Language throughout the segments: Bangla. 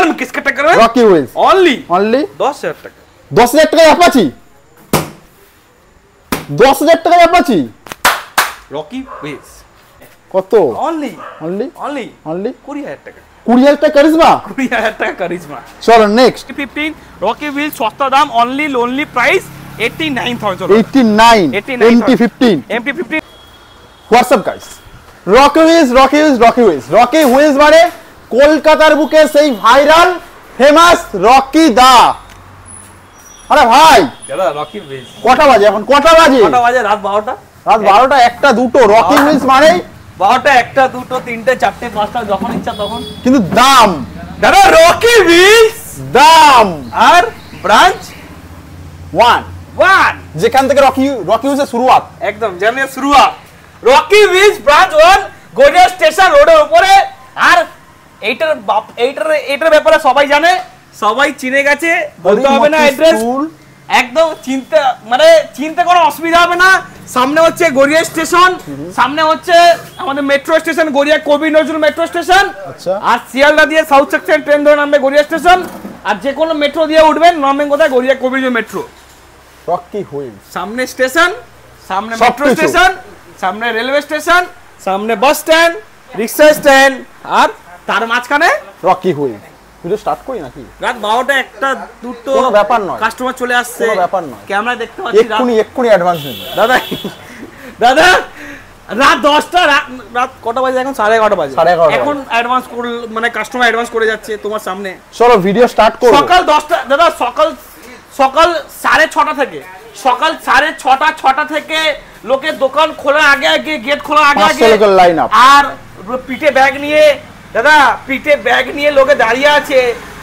टक्कर किसका टक्कर है? रॉकी व्हील्स ओनली 10,000 টাকা। 10,000 টাকায় অ্যাপাচি, 10,000 টাকায় অ্যাপাচি রকি হুইলস কত? ओनली অনলি 20000 টাকা। 20,000 টাকা কারিজমা। 20000 টাকা কারিজমা। চলো নেক্সট 15 রকি হুইলস সস্তা দাম only price 89,000 89 MT15 MT15 WhatsApp guys Rocky Wheels মানে কলকাতার বুকে সেই ভাইরাল ফেমাস রকি দা। আরে ভাই দাদা রকি হুইলস কটা বাজে এখন? কটা বাজে? রাত 12টা। রাত 12টা, 1টা 2টো। রকি হুইলস মানে 12টা 1টা 2টো 3টে 4টে 5টা যখন ইচ্ছা তখন। কিন্তু দাম দাদা রকি হুইলস দাম আর ব্রাঞ্চ 1 যেখান থেকে রকি হুইলসের শুরুয়াত, একদম জানিয়ে শুরুয়াত Rocky wheels branch 1 Garia station রোডের উপরে। আর এইটার ব্যাপারে সবাই জানে, সবাই চিনে গেছে, বলতে হবে না অ্যাড্রেস, একদম চিনতে কোনো অসুবিধা হবে না। সামনে হচ্ছে গড়িয়া স্টেশন, সামনে হচ্ছে আমাদের মেট্রো স্টেশন গড়িয়া কবি নজরুল মেট্রো স্টেশন। আচ্ছা, আর শিয়ালদা দিয়ে সাউথ সেকশন ট্রেন ধরে নামবে গড়িয়া স্টেশন। আর যে কোনো মেট্রো দিয়ে উঠবেন, নামবেন কোথায়? গড়িয়া কবি নজরুল মেট্রো। রকি হুইলস সামনে স্টেশন, সামনে মেট্রো স্টেশন, সামনে রেলওয়ে স্টেশন, সামনে বাস স্ট্যান্ড, রিক্সা স্ট্যান্ড, আর তার মাঝখানে রকি হুইলস। ভিডিও স্টার্ট করি নাকি? রাত 12টা 1টা 2টো কোনো ব্যাপার নয়, কাস্টমার চলে আসছে, কোনো ব্যাপার নয়। ক্যামেরা দেখতে পাচ্ছি এক্ষুনি অ্যাডভান্স নিন দাদা। রাত 10টা, রাত কটা বাজে এখন? 11:30 বাজে। এখন অ্যাডভান্স মানে কাস্টমার অ্যাডভান্স করে যাচ্ছে তোমার সামনে। চলো ভিডিও স্টার্ট করো। সকাল 10টা দাদা, সকাল 6:30 থেকে, সকাল 6:30 থেকে লোকের দোকান খোলার আগে গেট খোলার আগে লাইন আপ। আর পিঠে ব্যাগ নিয়ে দাদা, পিঠে ব্যাগ নিয়ে লোকে দাঁড়িয়ে আছে।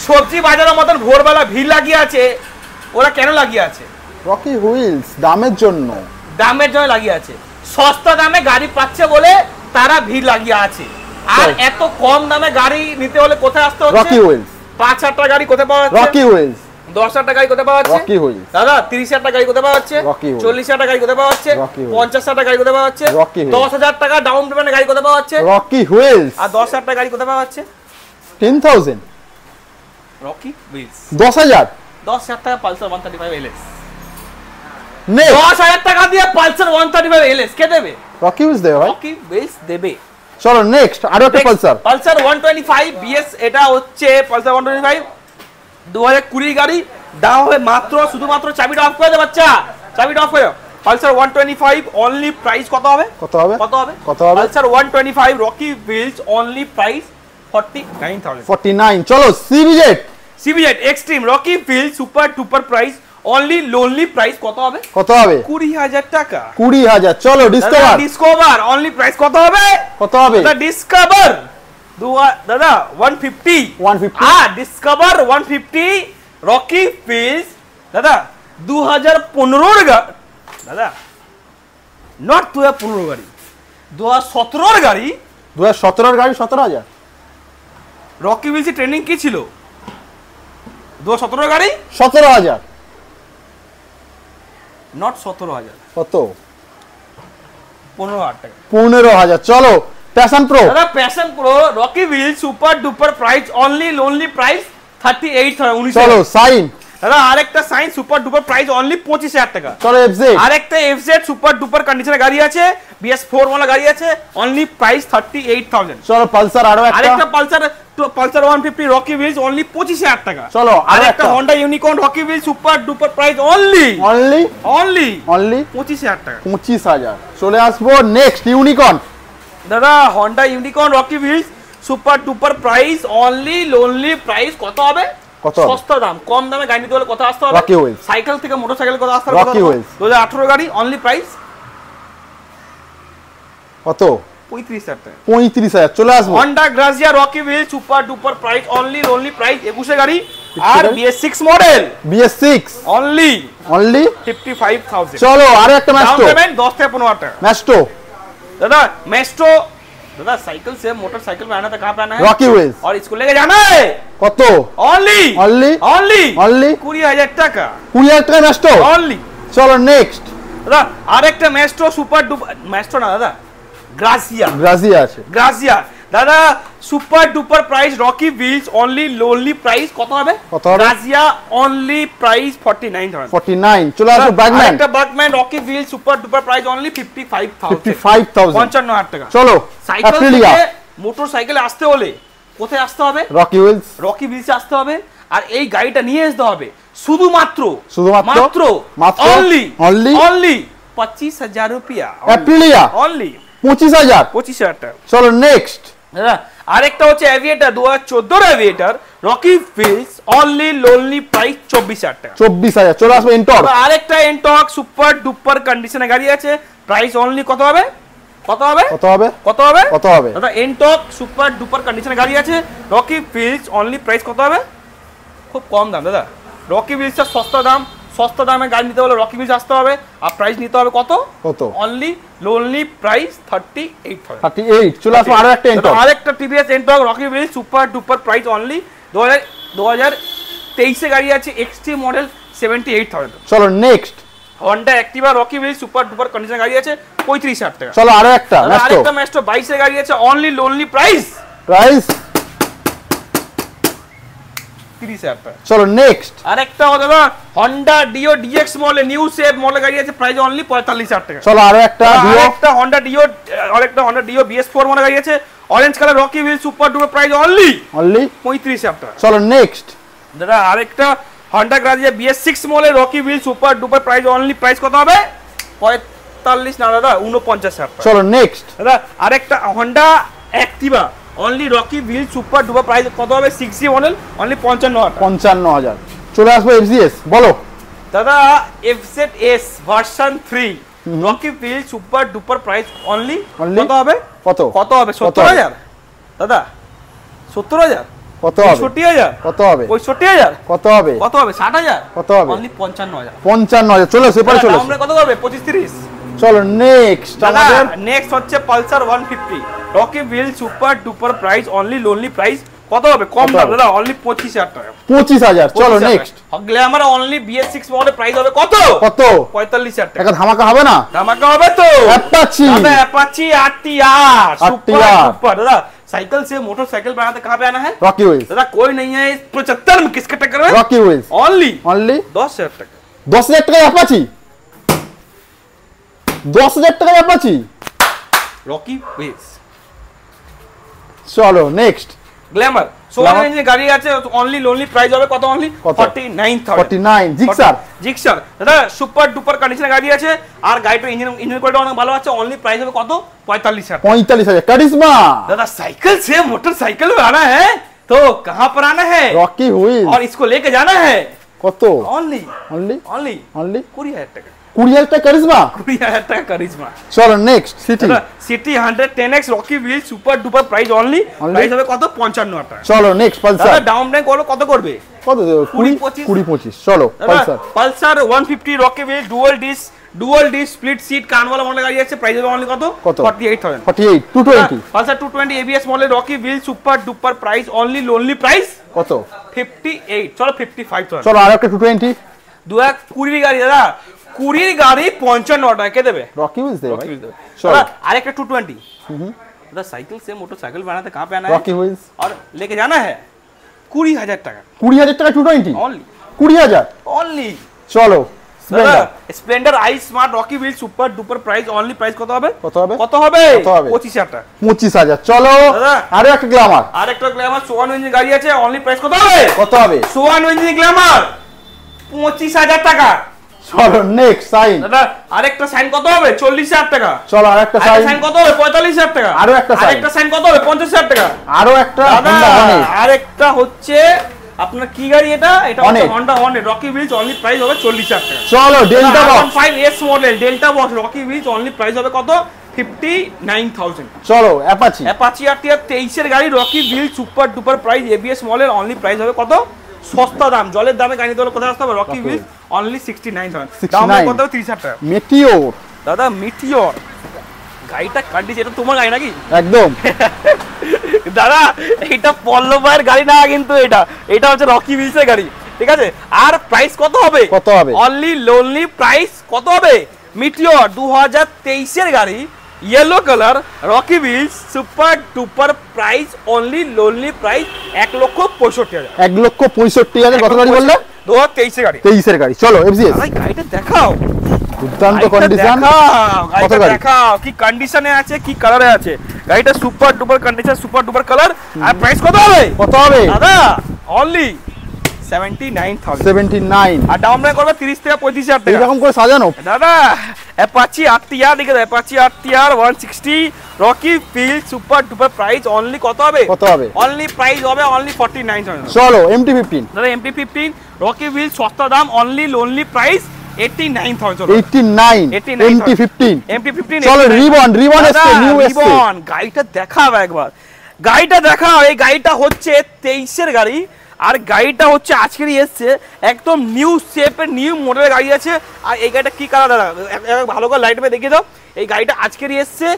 সবজি বাজারের মতন ভোরবেলা ভিড় লাগিয়ে আছে। ওরা কেন লাগিয়ে আছে? রকি হুইলস দামের জন্য লাগিয়ে আছে। সস্তা দামে গাড়ি পাচ্ছে বলে তারা ভিড় লাগিয়ে আছে। আর এত কম দামে গাড়ি নিতে হলে কোথায় আসতে হচ্ছে? Rocky wheels. 5,000 টাকা গাড়ি কোথায় পাওয়া যাচ্ছে? Rocky wheels. 10,000 টাকা গাড়ি কোথায় পাওয়া যাচ্ছে? Rocky Wheels. দাদা 30,000 টাকা গাড়ি কোথায় পাওয়া যাচ্ছে? 40,000 টাকা গাড়ি কোথায় পাওয়া যাচ্ছে? 50,000 টাকা গাড়ি কোথায় পাওয়া যাচ্ছে? 10,000 টাকা ডাউন পেমেন্টে গাড়ি কোথায় পাওয়া যাচ্ছে? Rocky wheels. আর 10,000 টাকা গাড়ি কোথায় পাওয়া যাচ্ছে? 10,000 রকি হুইলস। 10,000 টাকা পালসার 135 LS। নেক্সট 10,000 টাকা দিয়ে পালসার 135 LS কে দেবে? রকি হুইলস দেবে ভাই। রকি হুইলস দেবে। চলো নেক্সট আরো একটা পালসার 125 BS। এটা হচ্ছে পালসার 125 2020 গাড়ি। দাম হবে মাত্র, শুধুমাত্র চাবিটা অফ করে দে বাচ্চা, চাবিটা অফ করে দাও। পালসার 125 অনলি প্রাইস কত হবে? Pulsar 125 Rocky Wheels only price 49,000। 49। চলো CBZ extreme Rocky Wheels super duper price only lonely price কত হবে? 20,000 টাকা। 20,000। চলো ডিসকভার অনলি প্রাইস কত হবে? দাদা ডিসকভার দাদা 150। ডিসকভার 150 রকি হুইলস দাদা 2015 দাদা, নট 2015 গাড়ি, 2017 গাড়ি। 2017 গাড়ি 17,000। রকি হুইলস ট্রেনিং কি ছিল? 2017 গাড়ি 17,000, নট 17,000। কত? 15,000 টাকা। 15,000। চলো প্যাশন প্রো। দাদা Passion Pro Rocky Wheels super duper price only lonely price 38,000। চলো সাইন। দাদা আরেকটা Shine super duper price only 25,000 টাকা। চলো এফজেড। আরেকটা এফজেড সুপার ডুপার কন্ডিশনের গাড়ি আছে, BS4 ওয়ালা গাড়ি আছে, অনলি প্রাইস 38,000। চলো পালসার আরেকটা পালসার 150 রকি হুইলস অনলি 25,000 টাকা। চলো আরেকটা Honda Unicorn Rocky Wheels super duper price only 25,000 টাকা। 25,000। চলে আসবো নেক্সট ইউনিকর্ন। দাদা Honda Unicorn Rocky Wheels super duper price only lonely price কত হবে? সস্তা দাম, কম দামে গাড়ি নিতে হলে কথা আসতে হবে। সাইকেল থেকে মোটরসাইকেল কথা আসতে হবে। 2018 গাড়ি অনলি প্রাইস কত? 35,000 টাকা। 35,000। চলে আসবো Honda Grazia Rocky wheel super duper price only lonely price 21 গাড়ি। আর BS6 মডেল BS6 অনলি 55,000। চলো আরো একটা ম্যাস্টো। ডাউন পেমেন্ট 10 থেকে 15,000 টাকা। ম্যাস্টো दादा मेस्ट्रो दादा साइकिल से मोटरसाइकिल में आना था, कहाँ पे आना है? Rocky wheels. और इसको लेके जाना है কত? ओनली 20,000 টাকা। 20,000 টাকা মেস্ট্রো ओनली। চলো নেক্সট দাদা আরেকটা মেস্ট্রো সুপার ডুপার, মেস্ট্রো না দাদা গ্রাসিয়া আছে। গ্রাসিয়া দাদা super duper price Rocky Wheels only lonely price কত হবে? রাজিয়া অনলি প্রাইস 49000 49। চলে আসো বাগম্যান, একটা Burgman Rocky Wheels super duper price only 55000 55000 টাকা। চলো অ্যাপ্রিলিয়া মোটরসাইকেলে আসতে হলে কোথায় আসতে হবে? রকি হুইলস, রকি হুইলসে আসতে হবে। আর এই গাড়িটা নিয়ে আসতে হবে শুধুমাত্র অনলি 25000 রুপিয়া। অ্যাপ্রিলিয়া অনলি 25000 টাকা। চলো নেক্সট। আরেকটা হচ্ছে এভিয়েটর 2014 এর Aviator Rocky Wheels only lonely price 24000 টাকা। 24000। চলে আসবে এনটর্ক, আরেকটা এনটর্ক সুপার ডুপার কন্ডিশনে গাড়ি আছে, প্রাইস অনলি কত হবে? দাদা এনটর্ক সুপার ডুপার কন্ডিশনে গাড়ি আছে, রকি হুইলস অনলি প্রাইস কত হবে? খুব কম দাম দাদা। রকি হুইলস এর সস্তা দামে গাড়ি নিতে হলে রকি হুইলস আসতে হবে। আর প্রাইস নিতে হবে কত? Only lonely price 38,000। চলে আসবে আরো একটা এনটর্ক, আরেকটা TVS NTorq Rocky Wheels super duper price only 2023 এ গাড়ি আছে, এক্সট্রিম মডেল 78,000। চলো next. Honda Activa Rocky Wheels super duper condition গাড়ি আছে 35,000 টাকা। চলো আরো একটা ম্যাস্টো 22 এর গাড়ি আছে, অনলি লোনলি প্রাইস 30,000 টাকা। চলো নেক্সট। আরেকটা দাদা Honda Dio DX model new shape model গাড়ি আছে, প্রাইস অনলি 45,000 টাকা। চলো আরো একটা হন্ডা ডিও BS4 মডেল গাড়ি আছে, orange colour Rocky Wheels super duper price only 35,000 টাকা। চলো নেক্সট। দাদা আরেকটা Honda Grazia BS6 model Rocky Wheels super duper price only price কত হবে? 45 না দাদা 49,000 টাকা। চলো নেক্সট। দাদা আরেকটা Honda Activa only Rocky Wheels super duper price কত হবে? 6G model only 55,000। চলে আসবে FZS, বলো দাদা FZS version 3 Rocky Wheels super duper price only কত হবে? কত হবে? 70,000 দাদা 70,000 কত হবে? 60,000 কত হবে? 65,000 কত হবে? 60,000 কত হবে? অনলি 55,000। 55,000। চলো সেপারে চলো। আমরা কত করবে? 25-30। চলো নেক্সট। আমাদের নেক্সট হচ্ছে Pulsar 150 Rocky Wheels super duper price only lonely price কত হবে? কম দাম দাদা অনলি 25,000 টাকা। 25,000। চলো next. Glamour only BS6 model price হবে কত? 45,000 টাকা। একটা ধামাকা হবে না? ধামাকা হবে তো। অ্যাপাচি RTR সুপার সুপার দাদা साइकिल से मोटरसाइकिल बनाते कहाँ पे आना है? Rocky wheels. दादा कोई नहीं है 75 में किसका टक्कर है? रॉकी व्हील्स ओनली 10,000 টাকা। 10,000 টাকা অ্যাপাচি, 10,000 টাকা অ্যাপাচি रॉकी व्हील्स। চলো নেক্সট। গ্ল্যামার 16 ইঞ্চির গাড়ি আছে, অনলি লোনলি প্রাইস হবে কত? অনলি 49,000। জিক্সার দাদা সুপার ডুপার কন্ডিশনে গাড়ি আছে, আর গাড়িটা ইঞ্জিন কোয়ালিটি অনেক ভালো আছে, অনলি প্রাইস হবে কত? 45,000। কারিজমা दादा साइकिल से मोटरसाइकिल में आना है तो कहां पर आना है? Rocky wheels. और इसको लेके जाना है কত? ओनली 20,000 টাকা। 20,000 টাকা কারিজমা। 20,000 টাকা কারিজমা। চলো next. City 110X Rocky wheel super duper price only price হবে কত? 55,000 টাকা। চলো নেক্সট। পালসার ডাউন পেমেন্ট করবে কত করবে? কত দেব? 20-25। চলো Pulsar 150 Rocky wheel dual disc split seat কানওয়ালা মডেল গাড়ি আছে, প্রাইস হবে অনলি কত? 48,000। 220। Pulsar 220 ABS model Rocky wheel super duper price only lonely price কত? 58। চলো 55,000। চলো আর একটা 220। 2020 গাড়ি দাদা 20 গাড়ি 55 টাকা কে দেবে? रॉकी व्हील्स दे भाई। चलो आरेकटा 220 दादा साइकिल से मोटरसाइकिल बनाते कहां पे आना है? Rocky wheels. और लेके जाना है 20,000 টাকা। 20,000 টাকা 220 ओनली 20,000 ओनली। চলো Splendor I smart Rocky wheel super duper price only price কত হবে? কত হবে? 25,000 টাকা। 25,000। চলো আরো একটা গ্ল্যামার। আরেকটা গ্ল্যামার 54 ইঞ্চিন গাড়ি আছে, অনলি প্রাইস কত হবে? 54 ইঞ্চিন গ্ল্যামার 25,000 টাকা। চলো নেক্সট সাইন। দাদা আরেকটা সাইন কত হবে? 40,000 টাকা। চলো আরেকটা সাইন কত হবে? 45,000 টাকা। আরেকটা সাইন কত হবে? 50,000 টাকা। আরেকটা হচ্ছে আপনার কি গাড়ি এটা? এটা Honda Hornet Rocky Wheels only price হবে 40,000 টাকা। চলো Delta Box 5S model Delta Box Rocky Wheels only price হবে কত? 59,000। চলো অ্যাপাচি RTR 23 এর গাড়ি Rocky Wheels super duper price ABS model only price হবে কত? সস্তা দাম, জলের দামে গাড়ি তোলে কোথায় আসতে হবে? Rocky Wheels only 69,000। দাম কত হবে? 30,000 টাকা। মেটিওর দাদা মিটিওর গাড়িটা কান্ডিছে, এটা তোমার গাড়ি নাকি? একদম দাদা এটা পল্লবের গাড়ি না, কিন্তু এটা হচ্ছে রকি হুইলস এর গাড়ি, ঠিক আছে? আর প্রাইস কত হবে? অনলি লোনলি প্রাইস কত হবে? মিটিওর 2023 এর গাড়ি yellow colour Rocky wheels super duper price only lonely price 1,65,000 1,65,000 কত গাড়ি বললে 2023 এর গাড়ি 23 এর গাড়ি চলো এফজিএস ভাই গাড়িটা দেখাও দুর্দান্ত কন্ডিশন কত গাড়ি দেখাও কি কন্ডিশনে আছে কি কালারে আছে গাড়িটা super duper condition super duper colour আর প্রাইস কত হবে দাদা অনলি 79,000 আর ডাউন পেমেন্ট করবে 30 থেকে 35,000 টাকা এরকম করে সাজানো দাদা অ্যাপাচি আরটিআর দেখে দাও Apache RTR 160 rocky feel super duper price only কত হবে অনলি প্রাইস হবে অনলি 49,000 চলো MT15 দাদা MT15 রকি ফিল সস্তা দাম অনলি লোনলি প্রাইস 89,000 MT15 চলো রিবন এসছে নিউ এসছে রিবন গাড়িটা দেখাও একবার গাড়িটা দেখাও এই গাড়িটা হচ্ছে 23 এর গাড়ি আর গাড়িটা হচ্ছে আজকেরই এসছে একদম নিউ শেপের নিউ মডেলের গাড়ি আছে আর এই গাড়িটা কি কালার দাদা ভালো করে লাইট মে দেখিয়ে দাও এই গাড়িটা আজকেরই এসছে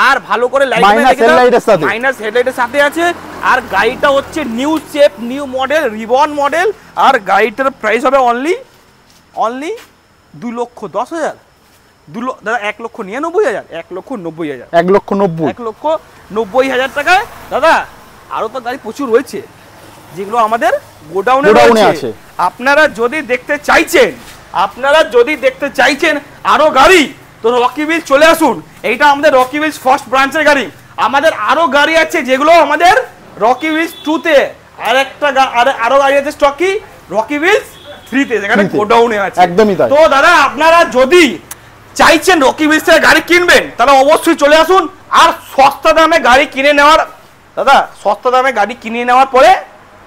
আর ভালো করে লাইট মে দেখিয়ে দাও মাইনাস হেডলাইটের সাথে আছে আর গাড়িটা হচ্ছে new shape new model ribbon model আর গাড়িটার প্রাইস হবে অনলি 2,10,000 দাদা 1,99,000 1,90,000 টাকায় দাদা আরো তো গাড়ি প্রচুর রয়েছে যেগুলো আমাদের গোডাউনে আছে আপনারা যদি দেখতে চাইছেন আরো গাড়ি তো রকি ভিলস চলে আসুন এইটা আমাদের রকি ভিলস ফার্স্ট ব্রাঞ্চের গাড়ি আমাদের আরো গাড়ি আছে যেগুলো আমাদের রকি ভিলস 2 তে আরো গাড়ি আছে স্টকি রকি ভিলস 3 তে যেখানে গোডাউনে আছে একদমই তাই তো দাদা আপনারা যদি চাইছেন রকি ভিলস এর গাড়ি কিনবেন তাহলে অবশ্যই চলে আসুন আর সস্তা দামে গাড়ি কিনে নেওয়ার পরে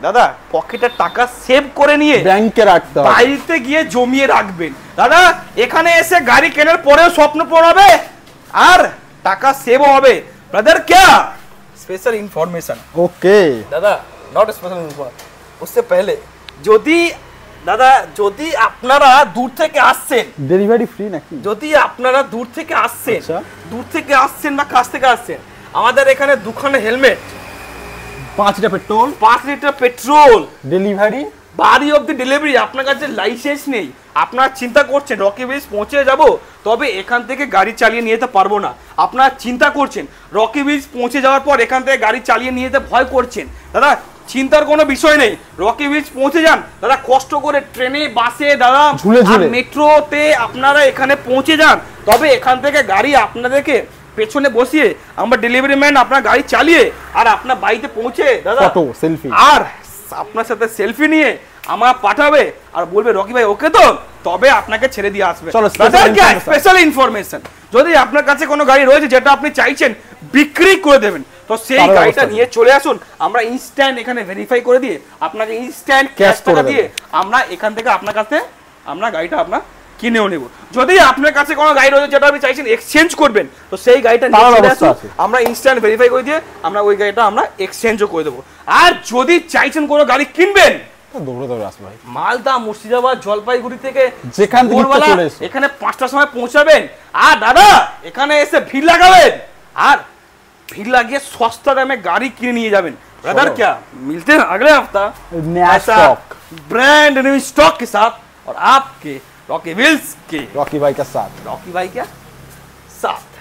দাদা পকেটের টাকা সেভ করে নিয়ে ব্যাংকে রাখতে হবে বাড়িতে গিয়ে জমিয়ে রাখবেন দাদা এখানে এসে গাড়ি কেনার পরেও স্বপ্ন পূরণ হবে আর টাকা সেভ হবে ব্রাদার क्या স্পেশাল ইনফরমেশন ওকে দাদা নট স্পেশাল ইনফরমেশন उससे पहले যদি আপনারা দূর থেকে আসছেন ডেলিভারি ফ্রি নাকি যদি আপনারা দূর থেকে আসছেন বা কাছ থেকে আসছেন আমাদের এখানে দুখানে হেলমেট 5 লিটার পেট্রোল ডেলিভারি বাড়ি অবধি ডেলিভারি আপনার কাছে লাইসেন্স নেই আপনারা চিন্তা করছেন রকি ভিলস পৌঁছে যাব তবে এখান থেকে গাড়ি চালিয়ে নিয়ে যেতে পারবো না আপনারা চিন্তা করছেন রকি ভিলস পৌঁছে যাওয়ার পর এখান থেকে গাড়ি চালিয়ে নিয়ে যেতে ভয় করছেন দাদা চিন্তার কোনো বিষয় নেই রকি ভিলস পৌঁছে যান দাদা কষ্ট করে ট্রেনে বাসে দাদা মেট্রোতে আপনারা এখানে পৌঁছে যান তবে এখান থেকে গাড়ি আপনাদেরকে পেছনে বসিয়ে আমরা ডেলিভারি ম্যান আপনার গাড়ি চালিয়ে আর আপনার বাড়িতে পৌঁছে দাদা ফটো সেলফি আর আপনার সাথে সেলফি নিয়ে আমার পাঠাবে আর বলবে রকি ভাই ওকে তো তবে আপনাকে ছেড়ে দিয়ে আসবে স্পেশাল ইনফরমেশন যদি আপনার কাছে কোনো গাড়ি রয়েছে যেটা আপনি চাইছেন বিক্রি করে দেবেন তো সেই গাড়িটা নিয়ে চলে আসুন আমরা ইনস্ট্যান্ট এখানে ভেরিফাই করে দিয়ে আপনাকে ইনস্ট্যান্ট ক্যাশ টাকা দিয়ে আমরা এখান থেকে আপনার কাছে আমরা গাড়িটা আপনার কিনেও নেব যদি আপনার কাছে কোনো গাড়ি রয়েছে যেটা আপনি চাইছেন এক্সচেঞ্জ করবেন তো সেই গাড়িটা নিয়ে চলে আসুন আমরা ইনস্ট্যান্ট ভেরিফাই করে দিয়ে আমরা ওই গাড়িটা আমরা এক্সচেঞ্জও করে দেবো আর যদি চাইছেন কোনো গাড়ি কিনবেন দৌড়ে আসবে ভাই মালদা মুর্শিদাবাদ জলপাইগুড়ি থেকে যেখান থেকে চলে এসো এখানে 5টার সময় পৌঁছাবেন আর দাদা এখানে এসে ভিড় লাগাবেন আর ভিড় লাগিয়ে সস্তা দামে गाड़ी किने निए जाবেন ब्रदर क्या मिलते हैं अगले हफ्ता नया स्टॉक ब्रांड न्यू स्टॉक के साथ और आपके रॉकी व्हील्स के रॉकी भाई के साथ साथ